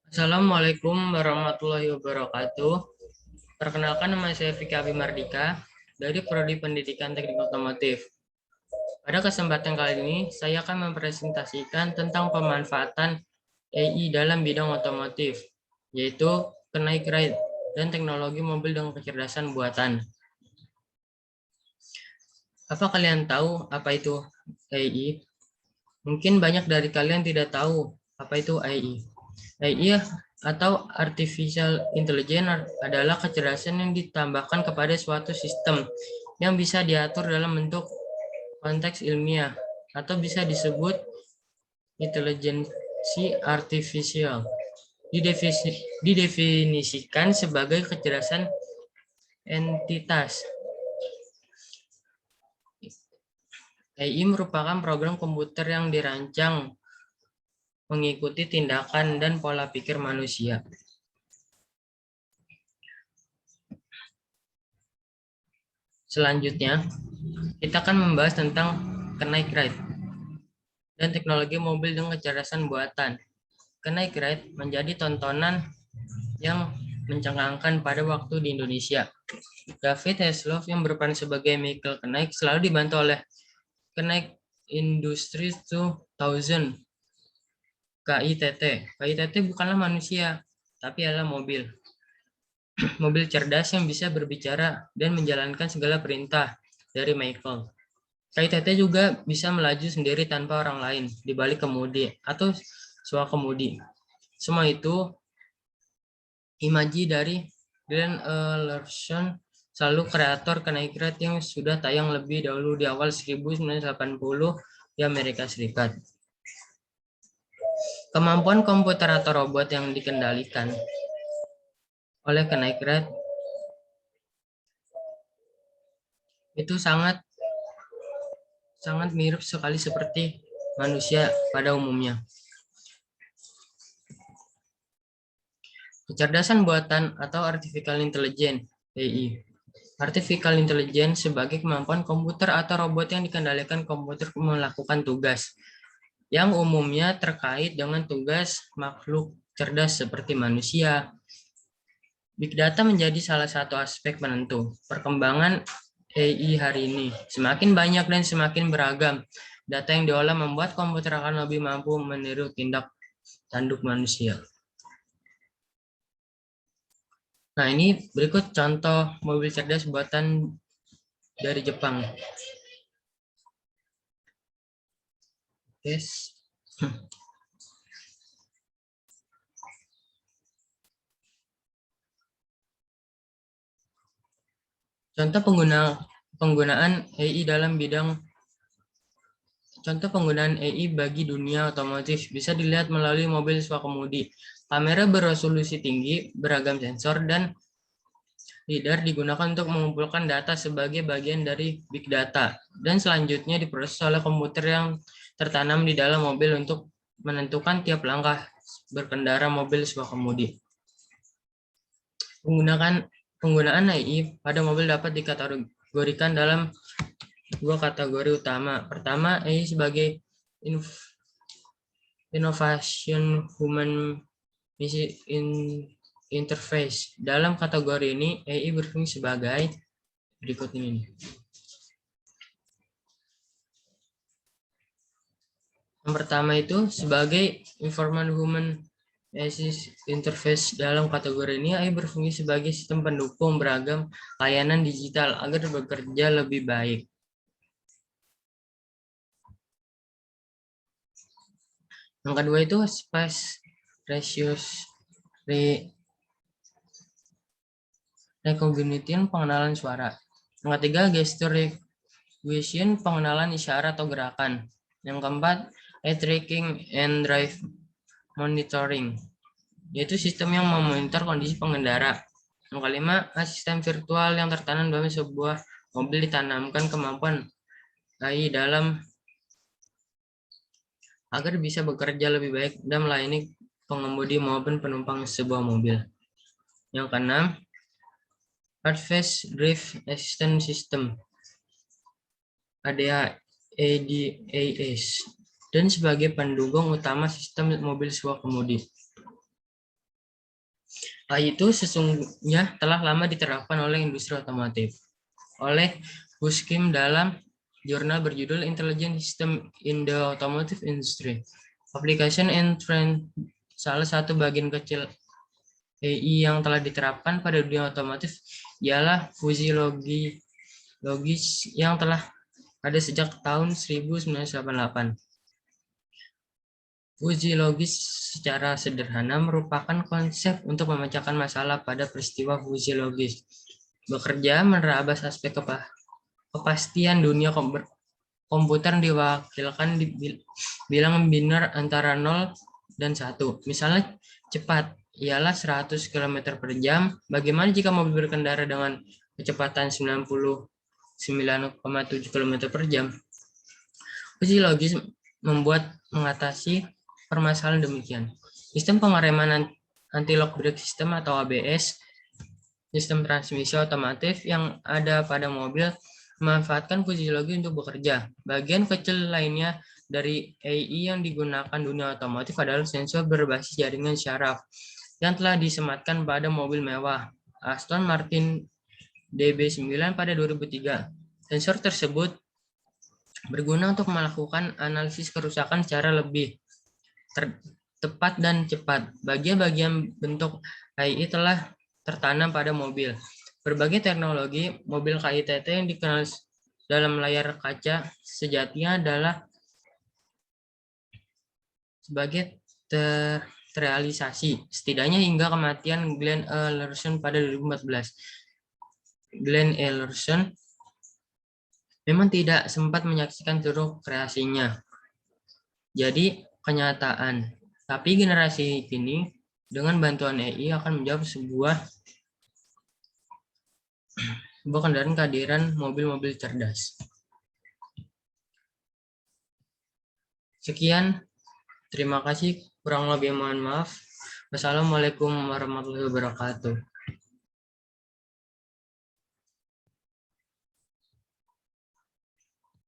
Assalamualaikum warahmatullahi wabarakatuh. Perkenalkan, nama saya Vicky Abimardika dari Prodi Pendidikan Teknik Otomotif. Pada kesempatan kali ini, saya akan mempresentasikan tentang pemanfaatan AI dalam bidang otomotif, yaitu Connect Ride dan teknologi mobil dengan kecerdasan buatan. Apa kalian tahu apa itu AI? Mungkin banyak dari kalian tidak tahu apa itu AI. AI atau Artificial Intelligence adalah kecerdasan yang ditambahkan kepada suatu sistem yang bisa diatur dalam bentuk konteks ilmiah atau bisa disebut intelijensi artifisial. Didefinisikan sebagai kecerdasan entitas. AI merupakan program komputer yang dirancang mengikuti tindakan dan pola pikir manusia. Selanjutnya, kita akan membahas tentang Connect Ride dan teknologi mobil dengan kecerdasan buatan. Connect Ride menjadi tontonan yang mencengangkan pada waktu di Indonesia. David Hasselhoff yang berperan sebagai Michael Connect selalu dibantu oleh Connect Industries 2000 KITT. KITT bukanlah manusia, tapi adalah mobil. Mobil cerdas yang bisa berbicara dan menjalankan segala perintah dari Michael. KITT juga bisa melaju sendiri tanpa orang lain di balik kemudi atau swakemudi. Semua itu imaji dari Glenn Larson, selalu kreator Connect Ride yang sudah tayang lebih dahulu di awal 1980 di Amerika Serikat. Kemampuan komputer atau robot yang dikendalikan oleh Connect Ride itu sangat mirip sekali seperti manusia pada umumnya. Kecerdasan buatan atau Artificial Intelligence (AI). Artificial Intelligence sebagai kemampuan komputer atau robot yang dikendalikan komputer melakukan tugas yang umumnya terkait dengan tugas makhluk cerdas seperti manusia. Big data menjadi salah satu aspek penentu perkembangan AI hari ini. Semakin banyak dan semakin beragam data yang diolah membuat komputer akan lebih mampu meniru tindak tanduk manusia. Nah, ini berikut contoh mobil cerdas buatan dari Jepang. Yes. Contoh penggunaan AI dalam bidang Contoh penggunaan AI bagi dunia otomotif bisa dilihat melalui mobil swakemudi. Kamera beresolusi tinggi, beragam sensor, dan LiDAR digunakan untuk mengumpulkan data sebagai bagian dari big data, dan selanjutnya diproses oleh komputer yang tertanam di dalam mobil untuk menentukan tiap langkah berkendara mobil swakemudi. Penggunaan AI pada mobil dapat dikategorikan dalam dua kategori utama. Pertama, AI sebagai innovation human interface. Dalam kategori ini, AI berfungsi sebagai berikut ini. Yang pertama itu sebagai information human interface. Dalam kategori ini, AI berfungsi sebagai sistem pendukung beragam layanan digital agar bekerja lebih baik. Yang kedua itu space recognition, pengenalan suara. Yang ketiga gesture recognition, pengenalan isyarat atau gerakan. Yang keempat eye tracking and drive monitoring, yaitu sistem yang memonitor kondisi pengendara. Yang kelima, asisten virtual yang tertanam dalam sebuah mobil ditanamkan kemampuan AI dalam agar bisa bekerja lebih baik dan melayani pengemudi maupun penumpang sebuah mobil. Yang keenam, Advanced Drive Assistance System ADAS, dan sebagai pendukung utama sistem mobil swakemudi. AI itu sesungguhnya telah lama diterapkan oleh industri otomotif. Oleh Buskim dalam jurnal berjudul Intelligent System in the Automotive Industry. Application and Trend, salah satu bagian kecil AI yang telah diterapkan pada dunia otomotif ialah fusi logis yang telah ada sejak tahun 1988. Fusi logis secara sederhana merupakan konsep untuk memecahkan masalah pada peristiwa fusi logis. Bekerja menerabas aspek kepastian dunia komputer diwakilkan di bilang biner antara 0 dan 1. Misalnya cepat ialah 100 km per jam. Bagaimana jika mobil berkendara dengan kecepatan 99,7 km per jam? Uji logis membuat mengatasi permasalahan demikian. Sistem pengereman anti-lock brake system atau ABS, sistem transmisi otomotif yang ada pada mobil memanfaatkan fisiologi untuk bekerja. Bagian kecil lainnya dari AI yang digunakan dunia otomotif adalah sensor berbasis jaringan syaraf yang telah disematkan pada mobil mewah Aston Martin DB9 pada 2003. Sensor tersebut berguna untuk melakukan analisis kerusakan secara lebih tepat dan cepat. Bagian-bagian bentuk AI telah tertanam pada mobil. Berbagai teknologi mobil KITT yang dikenal dalam layar kaca sejatinya adalah sebagai terrealisasi, setidaknya hingga kematian Glenn A. Larson pada 2014. Glenn A. Larson memang tidak sempat menyaksikan seluruh kreasinya. Jadi kenyataan. Tapi generasi kini dengan bantuan AI akan menjawab sebuah kendaraan kehadiran mobil-mobil cerdas. Sekian, terima kasih. Kurang lebih mohon maaf. Wassalamualaikum warahmatullahi wabarakatuh.